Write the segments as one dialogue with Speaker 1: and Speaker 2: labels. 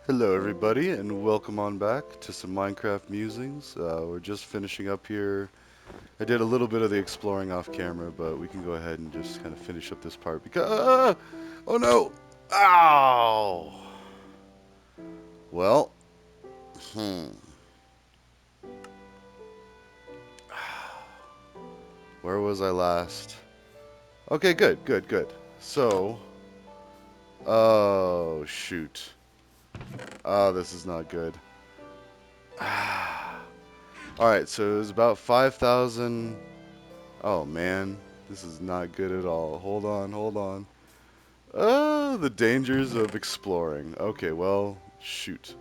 Speaker 1: Hello, everybody, and welcome on back to some Minecraft Musings. We're just finishing up here. I did a little bit of the exploring off camera, but we can go ahead and just kind of finish up this part because. Oh no! Ow! Well, hmm. Where was I last? Okay, good. So, oh shoot. Oh, this is not good. Alright, so it was about 5,000. Oh man, this is not good at all. Hold on. The dangers of exploring. Okay, well, shoot.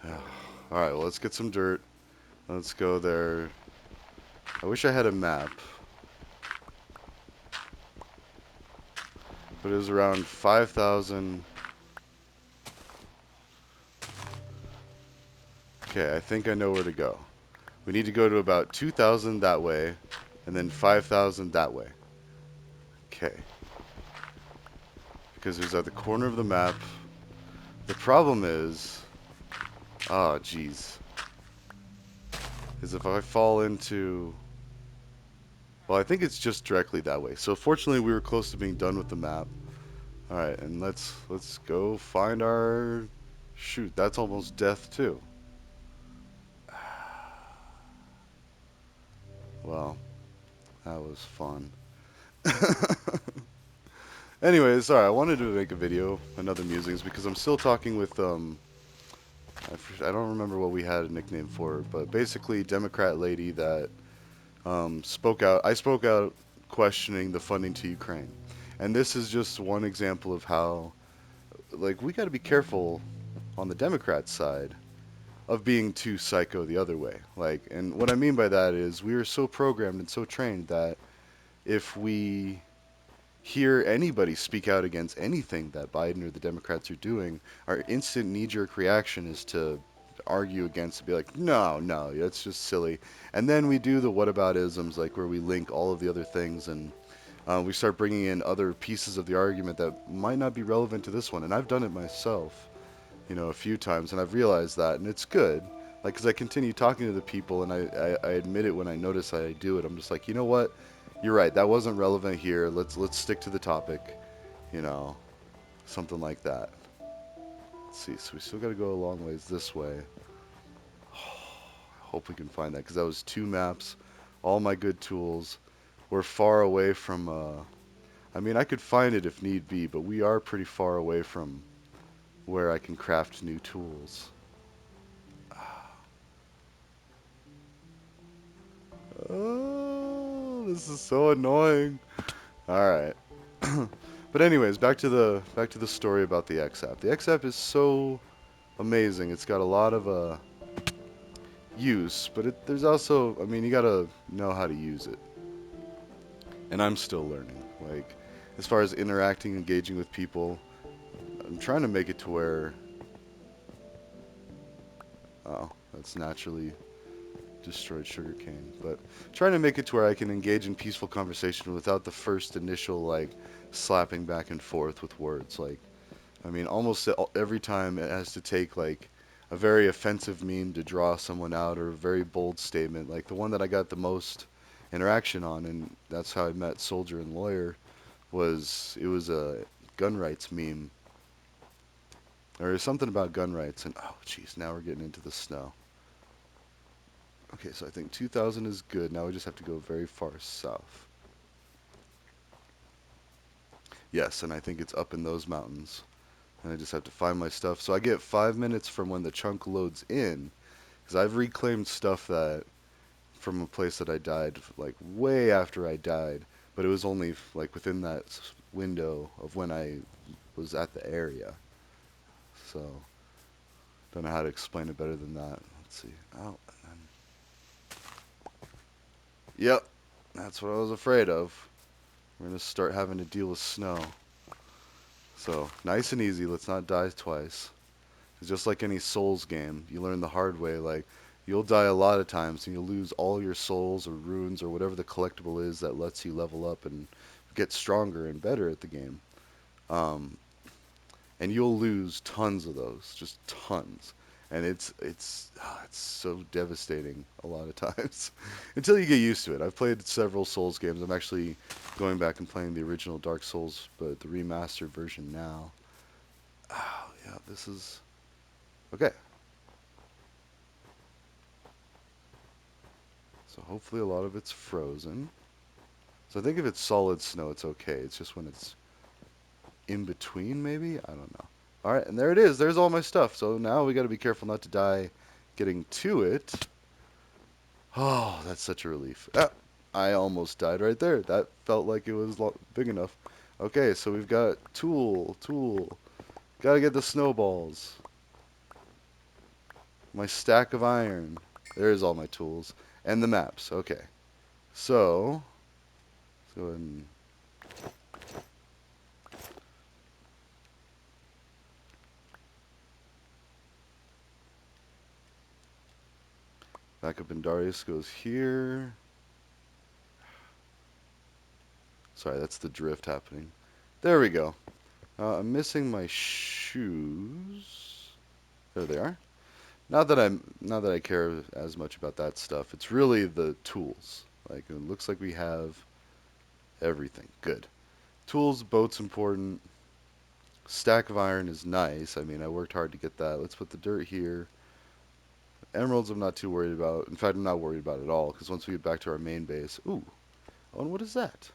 Speaker 1: Alright, well, let's get some dirt. Let's go there. I wish I had a map, but it was around 5,000. Okay, I think I know where to go. We need to go to about 2,000 that way, and then 5,000 that way. Okay, because it was at the corner of the map. The problem oh, jeez, is if I fall into. Well, I think it's just directly that way. So fortunately, we were close to being done with the map. All right, and let's go find our. Shoot, that's almost death too. Well, that was fun. Anyways, sorry, I wanted to make a video, another musings, because I'm still talking with I don't remember what we had a nickname for, her, but basically Democrat lady that spoke out. I spoke out questioning the funding to Ukraine, and this is just one example of how like we got to be careful on the Democrat side of being too psycho the other way. Like, and what I mean by that is we are so programmed and so trained that if we hear anybody speak out against anything that Biden or the Democrats are doing, our instant knee-jerk reaction is to argue against and be like, no, that's just silly. And then we do the whataboutisms, like where we link all of the other things and we start bringing in other pieces of the argument that might not be relevant to this one. And I've done it myself, a few times, and I've realized that, and it's good. Like, because I continue talking to the people, and I admit it when I notice I do it. I'm just like, you know what? You're right. That wasn't relevant here. Let's stick to the topic. You know, something like that. Let's see. So we still got to go a long ways this way. Hope we can find that because that was two maps. All my good tools. We're far away from. I mean, I could find it if need be, but we are pretty far away from where I can craft new tools. Oh, this is so annoying. All right. But anyways, back to the story about the X app. The X app is so amazing. It's got a lot of use, but there's also, I mean, you gotta know how to use it. And I'm still learning. Like, as far as interacting, engaging with people, I'm trying to make it to where, oh, that's naturally destroyed sugarcane. But trying to make it to where I can engage in peaceful conversation without the first initial like slapping back and forth with words. Like, I mean, almost every time it has to take like a very offensive meme to draw someone out or a very bold statement. Like the one that I got the most interaction on, and that's how I met Soldier and Lawyer, was it was a gun rights meme or something about gun rights. And oh, jeez, now we're getting into the snow. Okay, so I think 2000 is good. Now we just have to go very far south. Yes, and I think it's up in those mountains. And I just have to find my stuff. So I get 5 minutes from when the chunk loads in, because I've reclaimed stuff that from a place that I died like way after I died, but it was only like within that window of when I was at the area. So don't know how to explain it better than that. Let's see. Oh, and then, yep, that's what I was afraid of. We're gonna start having to deal with snow. So nice and easy. Let's not die twice. It's just like any Souls game, you learn the hard way. Like you'll die a lot of times, and you'll lose all your souls or runes or whatever the collectible is that lets you level up and get stronger and better at the game. Um, and you'll lose tons of those, just tons. And it's so devastating a lot of times until you get used to it. I've played several Souls games. I'm actually going back and playing the original Dark Souls, but the remastered version now. Oh, yeah, this is okay. So hopefully a lot of it's frozen. So I think if it's solid snow, it's okay. It's just when it's in between, maybe? I don't know. All right, and there it is. There's all my stuff. So now we got to be careful not to die getting to it. Oh, that's such a relief. Ah, I almost died right there. That felt like it was big enough. Okay, so we've got tool. Gotta get the snowballs. My stack of iron. There's all my tools. And the maps. Okay. So, let's go ahead and back up in Darius goes here. Sorry, that's the drift happening. There we go. I'm missing my shoes. There they are. Not that I care as much about that stuff. It's really the tools. Like it looks like we have everything. Good. Tools, boat's important. Stack of iron is nice. I mean, I worked hard to get that. Let's put the dirt here. Emeralds, I'm not too worried about. In fact, I'm not worried about it at all because once we get back to our main base, ooh, oh, and what is that?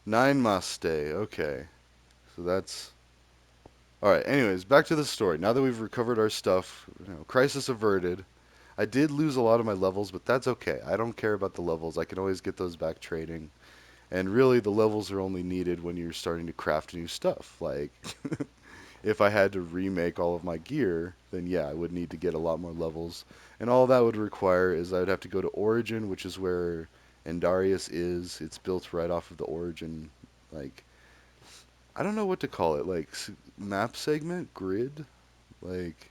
Speaker 1: 9 Maste. Okay, so that's all right. Anyways, back to the story. Now that we've recovered our stuff, crisis averted. I did lose a lot of my levels, but that's okay. I don't care about the levels. I can always get those back trading. And really, the levels are only needed when you're starting to craft new stuff. Like, if I had to remake all of my gear, then yeah, I would need to get a lot more levels. And all that would require is I would have to go to Origin, which is where Endarius is. It's built right off of the Origin, like, I don't know what to call it, like map segment, grid. Like,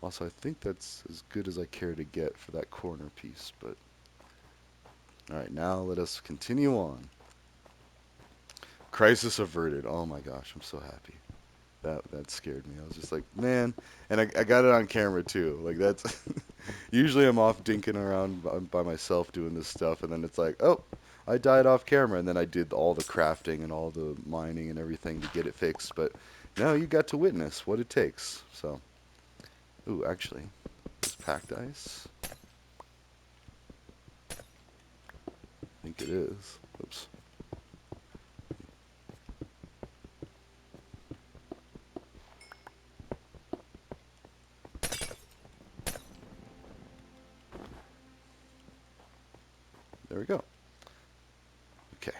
Speaker 1: also, I think that's as good as I care to get for that corner piece. But all right, now let us continue on. Crisis averted. Oh my gosh, I'm so happy. That scared me. I was just like, man, and I got it on camera too. Like that's usually I'm off dinking around by myself doing this stuff, and then it's like, oh, I died off camera, and then I did all the crafting and all the mining and everything to get it fixed. But now you got to witness what it takes. So, ooh, actually, it's packed ice. I think it is. Oops. There we go. Okay.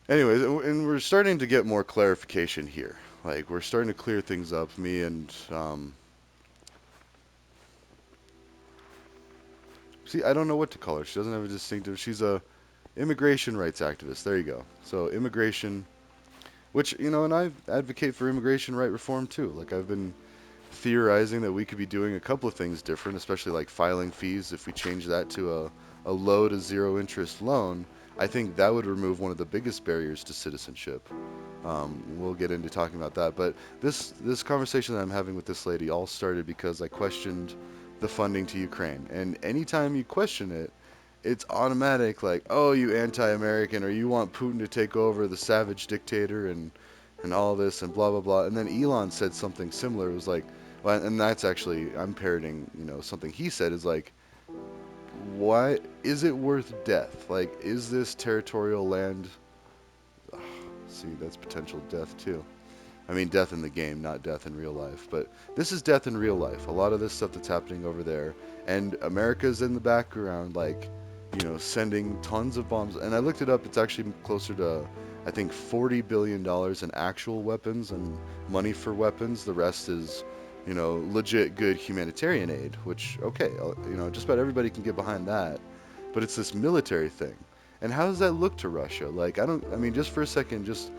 Speaker 1: Anyways, and we're starting to get more clarification here. Like we're starting to clear things up. Me and see, I don't know what to call her. She doesn't have a distinctive. She's a immigration rights activist. There you go. So immigration, which and I advocate for immigration right reform too. Like I've been theorizing that we could be doing a couple of things different, especially like filing fees. If we change that to a low to zero interest loan, I think that would remove one of the biggest barriers to citizenship. We'll get into talking about that, but this conversation that I'm having with this lady all started because I questioned the funding to Ukraine, and anytime you question it, it's automatic like, oh, you anti-American, or you want Putin to take over, the savage dictator, and all this and blah blah blah. And then Elon said something similar. It was like, well, and that's actually I'm parroting, something he said is like, why is it worth death? Like, is this territorial land? See, that's potential death too. I mean, death in the game, not death in real life. But this is death in real life. A lot of this stuff that's happening over there. And America's in the background, like, sending tons of bombs. And I looked it up. It's actually closer to, I think, $40 billion in actual weapons and money for weapons. The rest is, legit good humanitarian aid, which, okay, just about everybody can get behind that. But it's this military thing. And how does that look to Russia? Like, I mean, just for a second, just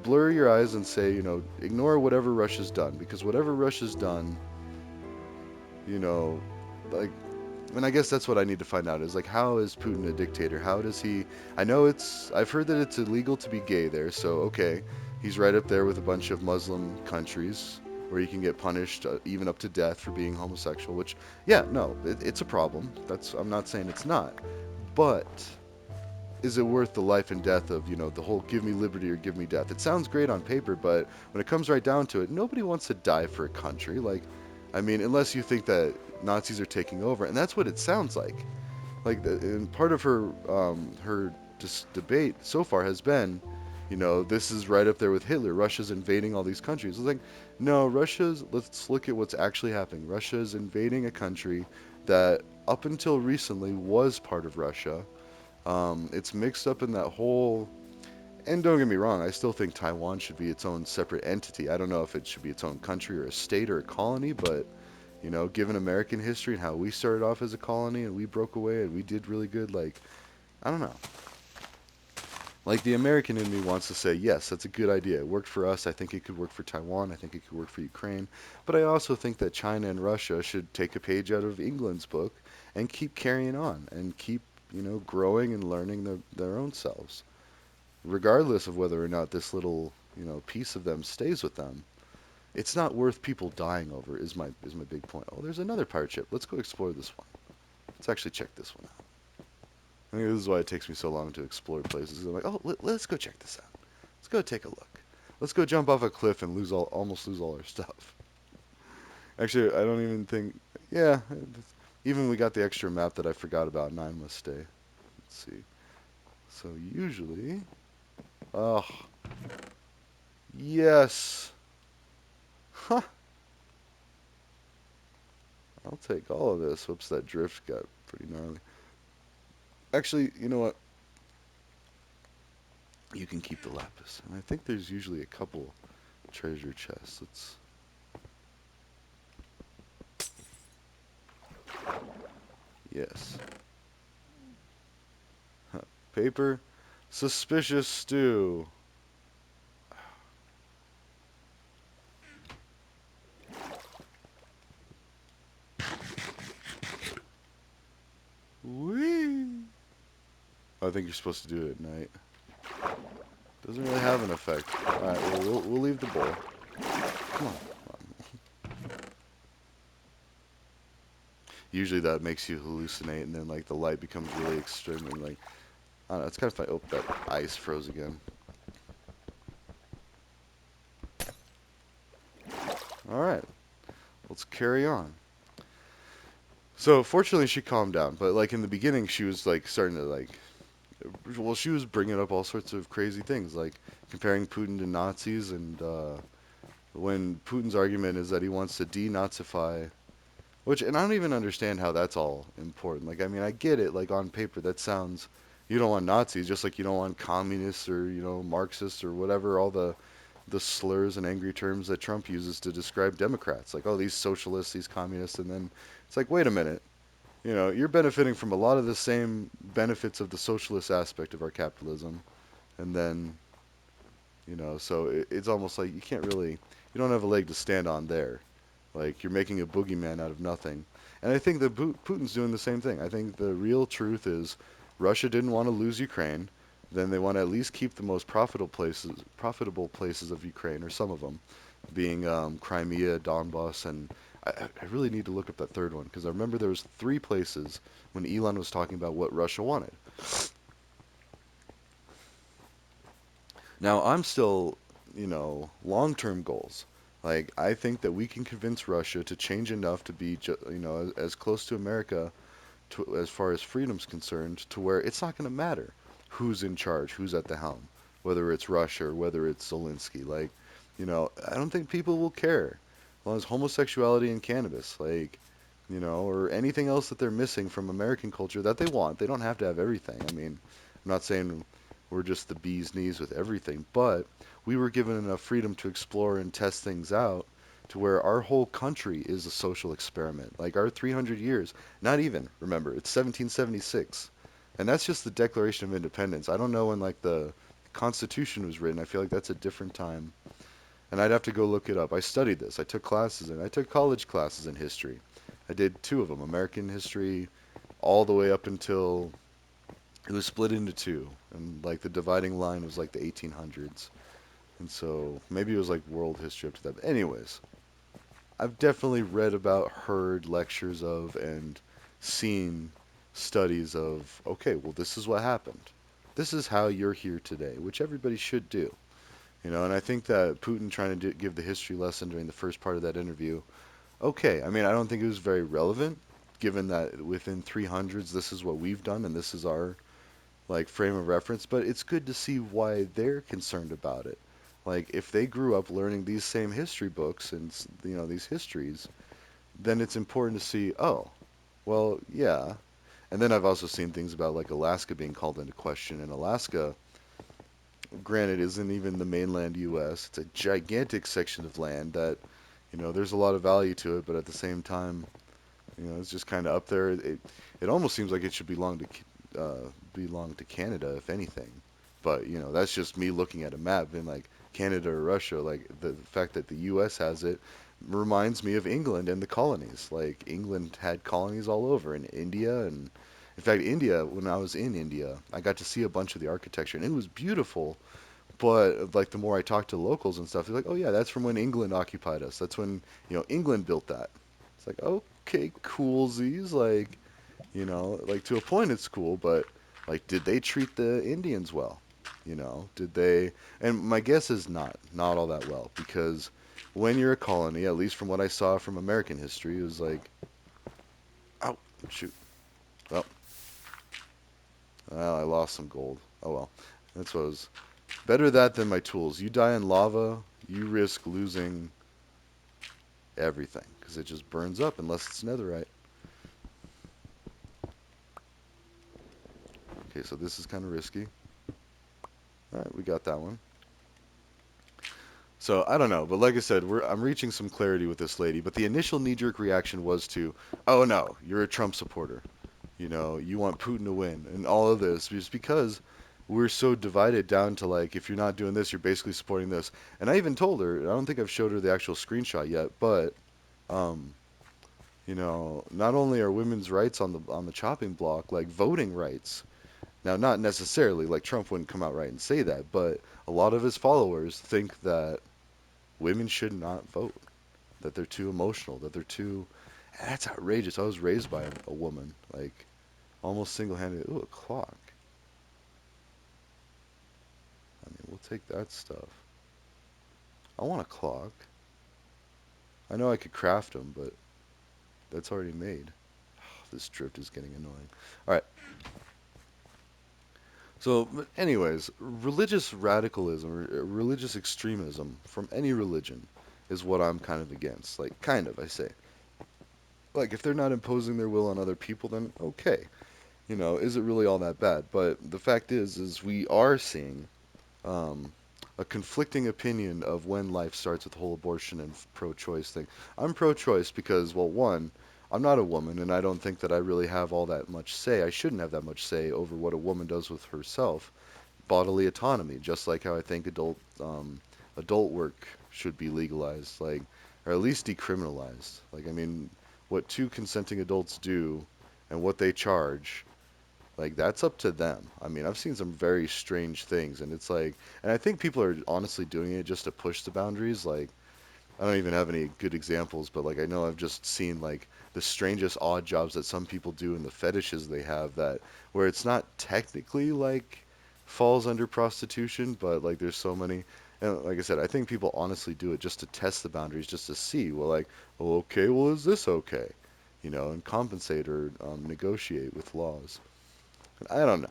Speaker 1: blur your eyes and say, ignore whatever Russia's done, because whatever Russia's done, you know, like and I guess that's what I need to find out is like, how is Putin a dictator? How does he? I know I've heard that it's illegal to be gay there, so okay, he's right up there with a bunch of Muslim countries where you can get punished even up to death for being homosexual. Which, yeah, no, it's a problem. I'm not saying it's not, but is it worth the life and death of, the whole give me liberty or give me death? It sounds great on paper, but when it comes right down to it, nobody wants to die for a country. Like, I mean, unless you think that Nazis are taking over, and that's what it sounds like. And part of her debate so far has been, this is right up there with Hitler. Russia's invading all these countries. It's like, no, let's look at what's actually happening. Russia is invading a country that up until recently was part of Russia. It's mixed up in that whole. And don't get me wrong, I still think Taiwan should be its own separate entity. I don't know if it should be its own country or a state or a colony, but given American history and how we started off as a colony and we broke away and we did really good, like, I don't know. Like, the American in me wants to say, yes, that's a good idea. It worked for us. I think it could work for Taiwan. I think it could work for Ukraine. But I also think that China and Russia should take a page out of England's book and keep carrying on and keep, growing and learning their own selves, regardless of whether or not this little, piece of them stays with them. It's not worth people dying over. Is my big point. Oh, there's another pirate ship. Let's go explore this one. Let's actually check this one out. I think this is why it takes me so long to explore places. I'm like, oh, let's go check this out. Let's go take a look. Let's go jump off a cliff and almost lose all our stuff. Actually, I don't even think. Yeah, even we got the extra map that I forgot about. Nine must stay. Let's see. So usually, oh yes, huh. I'll take all of this. Whoops, that drift got pretty gnarly. Actually, you know what? You can keep the lapis, and I think there's usually a couple treasure chests. Yes. Huh. Paper. Suspicious stew. Whee! I think you're supposed to do it at night. Doesn't really have an effect. Alright, well, we'll leave the bowl. Come on. Usually that makes you hallucinate, and then, like, the light becomes really extreme, and, like, I don't know, it's kind of funny. Oh, that ice froze again. Alright, let's carry on. So, fortunately, she calmed down, but, like, in the beginning, she was, like, starting to, like, well, she was bringing up all sorts of crazy things, like comparing Putin to Nazis, and when Putin's argument is that he wants to denazify, which, and I don't even understand how that's all important. Like, I mean, I get it, like, on paper, that sounds, you don't want Nazis, just like you don't want communists or, Marxists or whatever, all the slurs and angry terms that Trump uses to describe Democrats. Like, oh, these socialists, these communists, and then it's like, wait a minute. You're benefiting from a lot of the same benefits of the socialist aspect of our capitalism, and then, so it's almost like you don't have a leg to stand on there. Like, you're making a boogeyman out of nothing. And I think that Putin's doing the same thing. I think the real truth is Russia didn't want to lose Ukraine. Then they want to at least keep the most profitable places of Ukraine, or some of them, being Crimea, Donbass, and I really need to look up that third one because I remember there was three places when Elon was talking about what Russia wanted. Now, I'm still, long-term goals. Like, I think that we can convince Russia to change enough to be, as close to America, as far as freedom's concerned, to where it's not going to matter who's in charge, who's at the helm, whether it's Russia or whether it's Zelensky. Like, I don't think people will care as long as homosexuality and cannabis, like, or anything else that they're missing from American culture that they want. They don't have to have everything. I mean, I'm not saying we're just the bee's knees with everything, but we were given enough freedom to explore and test things out to where our whole country is a social experiment. Like, our 300 years, not even, remember, it's 1776. And that's just the Declaration of Independence. I don't know when, like, the Constitution was written. I feel like that's a different time. And I'd have to go look it up. I studied this. I took college classes in history. I did two of them, American history, all the way up until it was split into two, and like the dividing line was like the 1800s, and so maybe it was like world history up to that. But anyways, I've definitely read about, heard lectures of, and seen studies of, okay, well, this is what happened. This is how you're here today, which everybody should do. And I think that Putin trying to give the history lesson during the first part of that interview, okay, I mean, I don't think it was very relevant, given that within 300s, this is what we've done and this is our like frame of reference, but it's good to see why they're concerned about it. Like if they grew up learning these same history books and these histories, then it's important to see, oh, well, yeah. And then I've also seen things about like Alaska being called into question, and Alaska, granted, isn't even the mainland US. It's a gigantic section of land that, there's a lot of value to it, but at the same time, it's just kind of up there. It almost seems like it should belong to Canada, if anything. But that's just me looking at a map and like Canada or Russia. Like the fact that the U.S. has it reminds me of England and the colonies. Like England had colonies all over in India, and in fact, India. When I was in India, I got to see a bunch of the architecture, and it was beautiful. But like the more I talked to locals and stuff, they're like, "Oh yeah, that's from when England occupied us. That's when England built that." It's like, okay, coolsies. Like to a point it's cool, but like did they treat the Indians well? Did they? And my guess is not all that well, because when you're a colony, at least from what I saw from American history, it was like, oh shoot, well, I lost some gold. Oh well, that's what was better that than my tools. You die in lava, you risk losing everything because it just burns up unless it's netherite. Okay, so this is kind of risky. All right, we got that one. So I don't know, but like I said, I'm reaching some clarity with this lady. But the initial knee-jerk reaction was to, oh no, you're a Trump supporter. You want Putin to win, and all of this just because we're so divided down to like, if you're not doing this, you're basically supporting this. And I even told her, I don't think I've showed her the actual screenshot yet, but um, not only are women's rights on the chopping block, like voting rights. Now, not necessarily like Trump wouldn't come out right and say that, but a lot of his followers think that women should not vote, that they're too emotional, that they're too. That's outrageous. I was raised by a woman, like almost single-handed. Ooh, a clock. I mean, we'll take that stuff. I want a clock. I know I could craft them, but that's already made. This drift is getting annoying. All right. So, but anyways, religious radicalism or religious extremism from any religion is what I'm kind of against. Like, kind of, I say. Like, if they're not imposing their will on other people, then okay. Is it really all that bad? But the fact is we are seeing um, a conflicting opinion of when life starts with the whole abortion and pro-choice thing. I'm pro-choice because, well, one, I'm not a woman, and I don't think that I really have all that much say. I shouldn't have that much say over what a woman does with herself. Bodily autonomy, just like how I think adult work should be legalized, like, or at least decriminalized. Like, I mean, what two consenting adults do and what they charge, like that's up to them. I mean, I've seen some very strange things, and it's like, and I think people are honestly doing it just to push the boundaries. Like, I don't even have any good examples, but like I know I've just seen like the strangest odd jobs that some people do and the fetishes they have that where it's not technically like falls under prostitution, but like there's so many. And like I said, I think people honestly do it just to test the boundaries, just to see, well, like, well, okay, well, is this okay? And compensate or negotiate with laws. I don't know.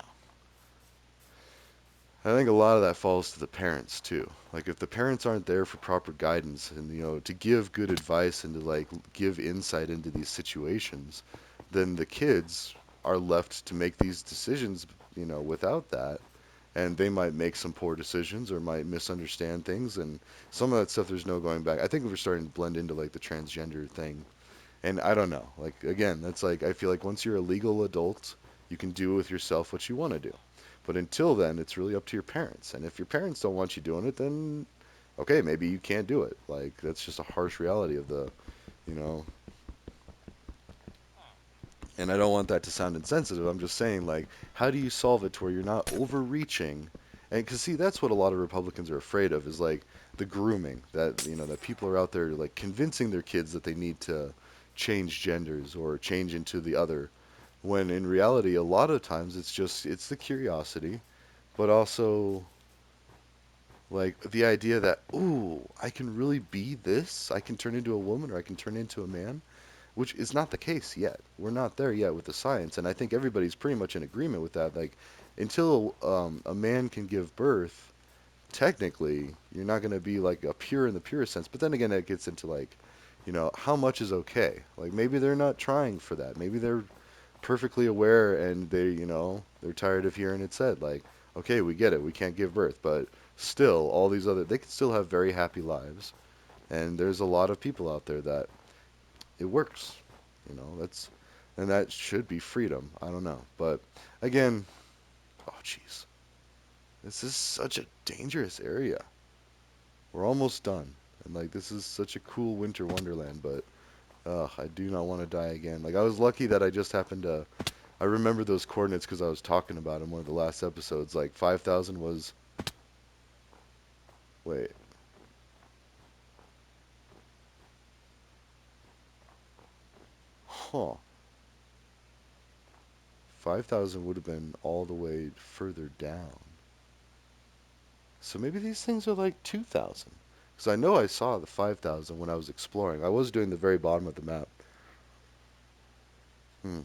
Speaker 1: I think a lot of that falls to the parents too. Like if the parents aren't there for proper guidance and to give good advice and to like give insight into these situations, then the kids are left to make these decisions, without that. And they might make some poor decisions or might misunderstand things and some of that stuff there's no going back. I think we're starting to blend into like the transgender thing. And I don't know. Like again, that's like I feel like once you're a legal adult, you can do with yourself what you want to do. But until then, it's really up to your parents. And if your parents don't want you doing it, then okay, maybe you can't do it. Like that's just a harsh reality of the, you know. And I don't want that to sound insensitive. I'm just saying, like, how do you solve it to where you're not overreaching? And because see, that's what a lot of Republicans are afraid of is like the grooming that that people are out there like convincing their kids that they need to change genders or change into the other. When in reality, a lot of times it's the curiosity, but also like the idea that ooh, I can really be this. I can turn into a woman or I can turn into a man, which is not the case yet. We're not there yet with the science, and I think everybody's pretty much in agreement with that. Like, until a man can give birth, technically, you're not going to be like a pure in the purest sense. But then again, it gets into like, how much is okay? Like, maybe they're not trying for that. Maybe they're perfectly aware and they're tired of hearing it said. Like, okay, we get it. We can't give birth, but still, all these other, they can still have very happy lives. And there's a lot of people out there that it works. That's and that should be freedom. I don't know, but again, oh jeez, this is such a dangerous area. We're almost done, and like this is such a cool winter wonderland, but I do not want to die again. Like I was lucky that I just happened to. I remember those coordinates because I was talking about in one of the last episodes. Like 5,000 was. Wait, huh? 5,000 would have been all the way further down. So maybe these things are like 2,000. Because I know I saw the 5,000 when I was exploring. I was doing the very bottom of the map. Hmm,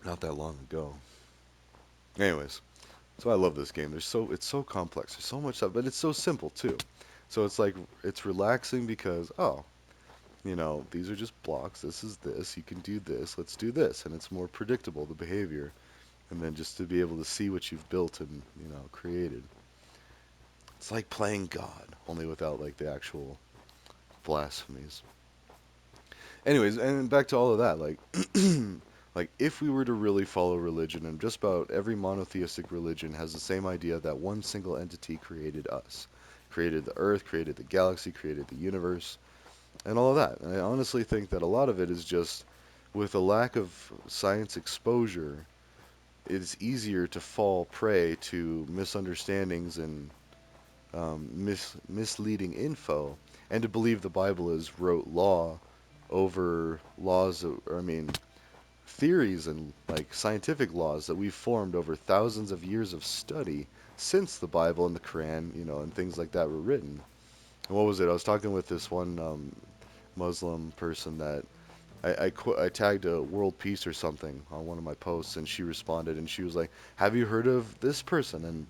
Speaker 1: not that long ago. Anyways, so I love this game. It's so complex. There's so much stuff, but it's so simple too. So it's like it's relaxing because these are just blocks. This is this. You can do this. Let's do this, and it's more predictable the behavior. And then just to be able to see what you've built and created. It's like playing God, only without like the actual blasphemies. Anyways, and back to all of that, like, like if we were to really follow religion, and just about every monotheistic religion has the same idea that one single entity created us, created the Earth, created the galaxy, created the universe, and all of that. And I honestly think that a lot of it is just with a lack of science exposure, it's easier to fall prey to misunderstandings and misleading info, and to believe the Bible is rote law over laws, or I mean, theories and like scientific laws that we've formed over thousands of years of study since the Bible and the Quran, and things like that were written. And what was it? I was talking with this one Muslim person that I tagged a world peace or something on one of my posts, and she responded, and she was like, "Have you heard of this person?" And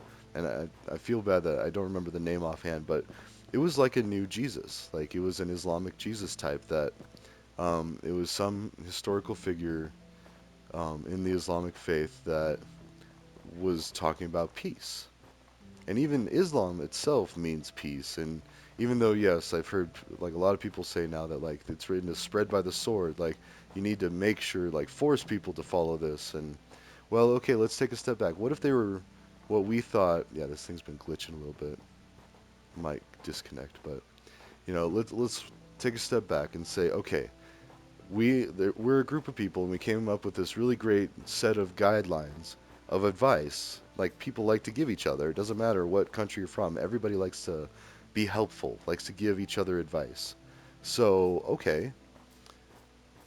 Speaker 1: I feel bad that I don't remember the name offhand, but it was like a new Jesus, like it was an Islamic Jesus type that it was some historical figure in the Islamic faith that was talking about peace. And even Islam itself means peace. And even though, yes, I've heard like a lot of people say now that like it's written to spread by the sword, like you need to make sure, like force people to follow this. And well, okay, let's take a step back. What if they were what we thought? Yeah, this thing's been glitching a little bit. Might disconnect, but let's take a step back and say, okay, we're a group of people and we came up with this really great set of guidelines of advice like people like to give each other. It doesn't matter what country you're from. Everybody likes to be helpful, likes to give each other advice. So, okay,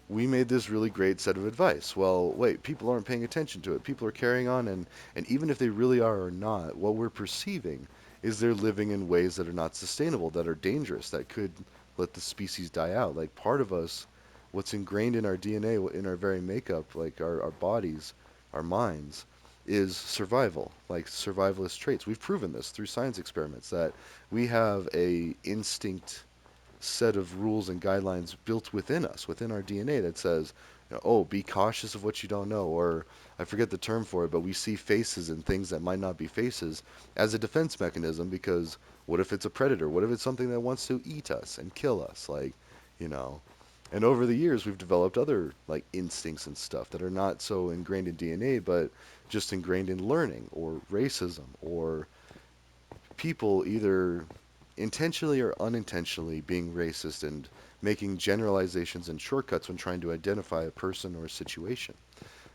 Speaker 1: we made this really great set of advice. Well, wait, people aren't paying attention to it. People are carrying on, and even if they really are or not, what we're perceiving is they're living in ways that are not sustainable, that are dangerous, that could let the species die out. Like part of us, what's ingrained in our DNA, in our very makeup, like our bodies, our minds, is survival, like survivalist traits. We've proven this through science experiments that we have a instinct set of rules and guidelines built within us, within our DNA that says, oh, be cautious of what you don't know, or I forget the term for it, but we see faces and things that might not be faces as a defense mechanism because what if it's a predator? What if it's something that wants to eat us and kill us? Like, you know. And over the years, we've developed other like instincts and stuff that are not so ingrained in DNA, but just ingrained in learning or racism or people either intentionally or unintentionally being racist and making generalizations and shortcuts when trying to identify a person or a situation.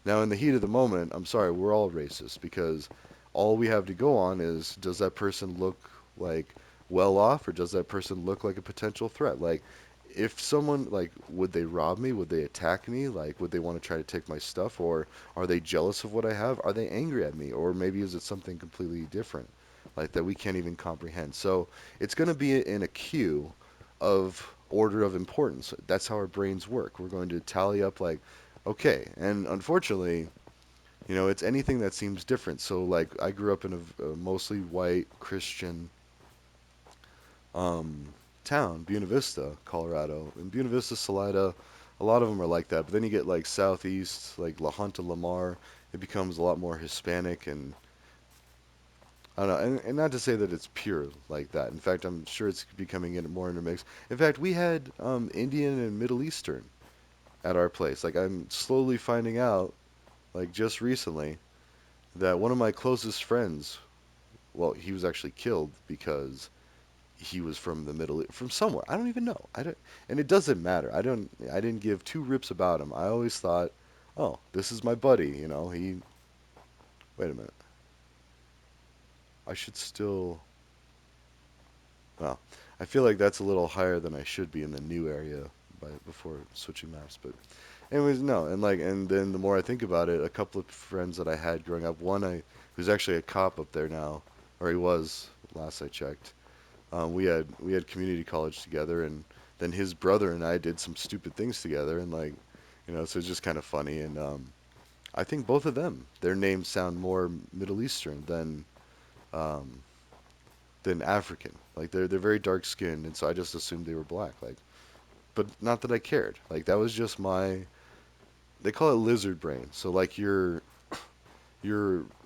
Speaker 1: Now, in the heat of the moment, I'm sorry, we're all racist because all we have to go on is, does that person look like well off, or does that person look like a potential threat? Like, if someone, like, would they rob me? Would they attack me? Like, would they want to try to take my stuff? Or are they jealous of what I have? Are they angry at me? Or maybe is it something completely different, like that we can't even comprehend? So it's going to be in a queue of order of importance. That's how our brains work. We're going to tally up, like, okay. And unfortunately, it's anything that seems different. So, like, I grew up in a mostly white Christian um, town, Buena Vista, Colorado. In Buena Vista, Salida, a lot of them are like that. But then you get like southeast, like La Junta, Lamar. It becomes a lot more Hispanic, and I don't know. And not to say that it's pure like that. In fact, I'm sure it's becoming more intermixed. In fact, we had Indian and Middle Eastern at our place. Like, I'm slowly finding out, like just recently, that one of my closest friends, well, he was actually killed because he was from the Middle East, from somewhere. I don't even know. I don't, and it doesn't matter. I didn't give two rips about him. I always thought, oh, this is my buddy. He. Wait a minute. I should still. Well, I feel like that's a little higher than I should be in the new area before switching maps. But anyways, no, and then the more I think about it, a couple of friends that I had growing up, who's actually a cop up there now, or he was last I checked. We had community college together, and then his brother and I did some stupid things together, and like, so it's just kind of funny. And I think both of them, their names sound more Middle Eastern um, than African. Like, they're very dark skinned, and so I just assumed they were black. Like, but not that I cared. Like, that was just my. They call it lizard brain. So like your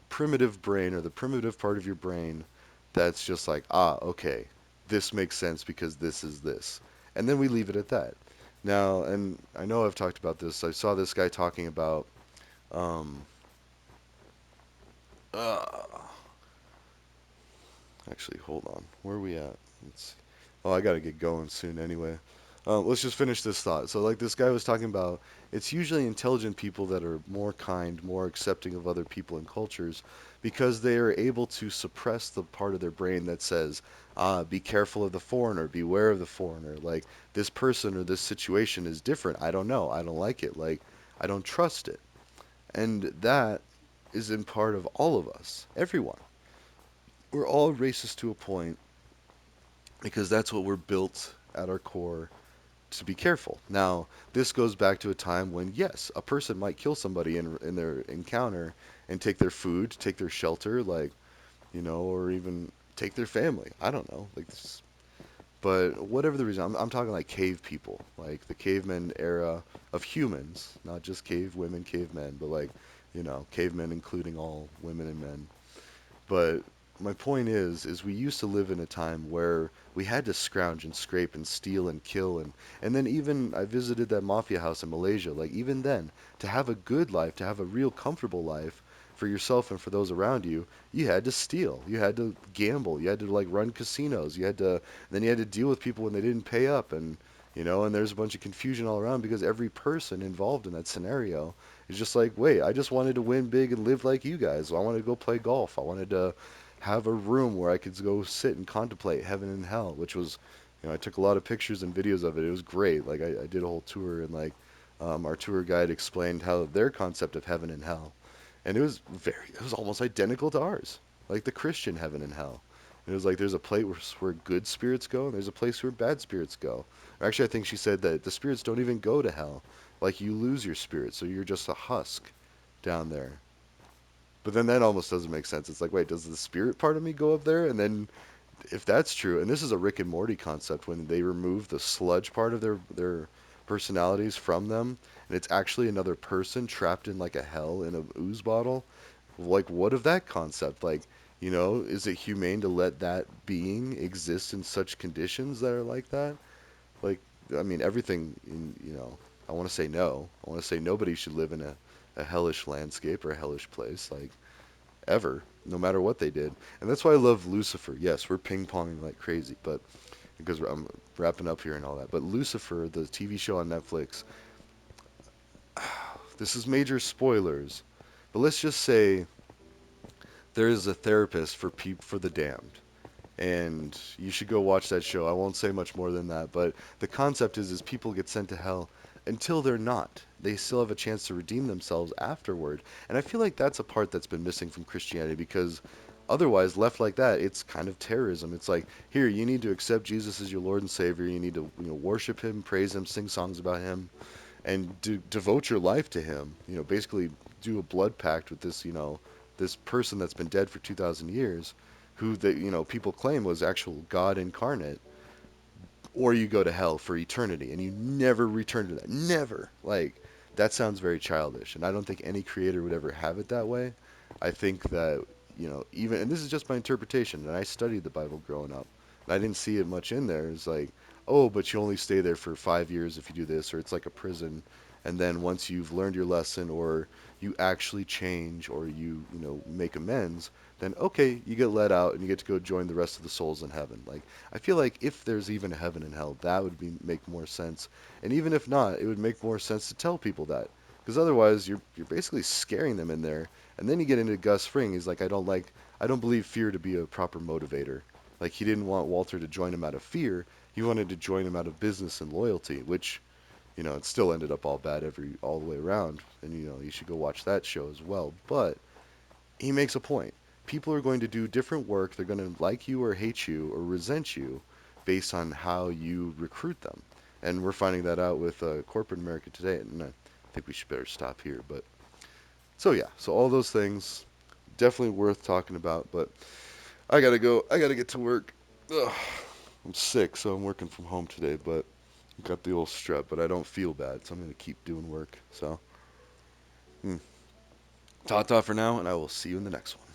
Speaker 1: primitive brain, or the primitive part of your brain, that's just like, okay, this makes sense because this is this. And then we leave it at that. Now, and I know I've talked about this. I saw this guy talking about, um, uh, actually, hold on. Where are we at? Let's see. Oh, I gotta get going soon anyway. Let's just finish this thought. So, like, this guy was talking about, it's usually intelligent people that are more kind, more accepting of other people and cultures, because they are able to suppress the part of their brain that says, be careful of the foreigner, beware of the foreigner. Like, this person or this situation is different. I don't know. I don't like it. Like, I don't trust it. And that is in part of all of us, everyone. We're all racist to a point because that's what we're built at our core to be careful. Now, this goes back to a time when, yes, a person might kill somebody in their encounter and take their food, take their shelter, like, or even take their family. I don't know. Like, but whatever the reason, I'm talking like cave people, like the caveman era of humans, not just cave women, cavemen, but like, cavemen including all women and men. But my point is we used to live in a time where we had to scrounge and scrape and steal and kill, and then even I visited that mafia house in Malaysia. Like, even then, to have a good life, to have a real comfortable life for yourself and for those around you, you had to steal. You had to gamble. You had to like run casinos. Then you had to deal with people when they didn't pay up, and there's a bunch of confusion all around because every person involved in that scenario is just like, wait, I just wanted to win big and live like you guys. I wanted to go play golf. I wanted to have a room where I could go sit and contemplate heaven and hell, which was, I took a lot of pictures and videos of it. It was great. Like, I did a whole tour, and like, our tour guide explained how their concept of heaven and hell, and it was almost identical to ours, like the Christian heaven and hell. It was like there's a place where good spirits go, and there's a place where bad spirits go. Actually, I think she said that the spirits don't even go to hell. Like, you lose your spirit, so you're just a husk down there. But then that almost doesn't make sense. It's like, wait, does the spirit part of me go up there? And then if that's true, and this is a Rick and Morty concept, when they remove the sludge part of their personalities from them, and it's actually another person trapped in like a hell in a ooze bottle. Like, what of that concept? Like, is it humane to let that being exist in such conditions that are like that? Like, I mean, everything I want to say no. I want to say nobody should live in a hellish landscape or a hellish place, like, ever, no matter what they did. And that's why I love Lucifer. Yes, we're ping ponging like crazy, but because I'm wrapping up here and all that. But Lucifer, the TV show on Netflix, this is major spoilers, but let's just say there is a therapist for the damned, and you should go watch that show. I won't say much more than that, but the concept is people get sent to hell until they're not. They still have a chance to redeem themselves afterward. And I feel like that's a part that's been missing from Christianity because otherwise left like that, it's kind of terrorism. It's like, here, you need to accept Jesus as your Lord and Savior. You need to, worship him, praise him, sing songs about him, and devote your life to him. Basically do a blood pact with this person that's been dead for 2,000 years, who people claim was actual God incarnate, or you go to hell for eternity and you never return to that. Never. Like, that sounds very childish, and I don't think any creator would ever have it that way. I think that, even, and this is just my interpretation, and I studied the Bible growing up, and I didn't see it much in there. It's like, oh, but you only stay there for 5 years if you do this, or it's like a prison, and then once you've learned your lesson, or you actually change, or you make amends, then okay, you get let out and you get to go join the rest of the souls in heaven. Like, I feel like if there's even a heaven and hell, that would make more sense. And even if not, it would make more sense to tell people that, because otherwise you're basically scaring them in there. And then you get into Gus Fring. He's like, I don't believe fear to be a proper motivator. Like, he didn't want Walter to join him out of fear. He wanted to join him out of business and loyalty, which it still ended up all bad all the way around. And you should go watch that show as well. But he makes a point. People are going to do different work. They're going to like you or hate you or resent you based on how you recruit them. And we're finding that out with corporate America today. And I think we should better stop here. But so yeah, so all those things definitely worth talking about. But I gotta go. I gotta get to work. Ugh, I'm sick, so I'm working from home today. But I got the old strep, but I don't feel bad, so I'm gonna keep doing work. So, ta ta for now, and I will see you in the next one.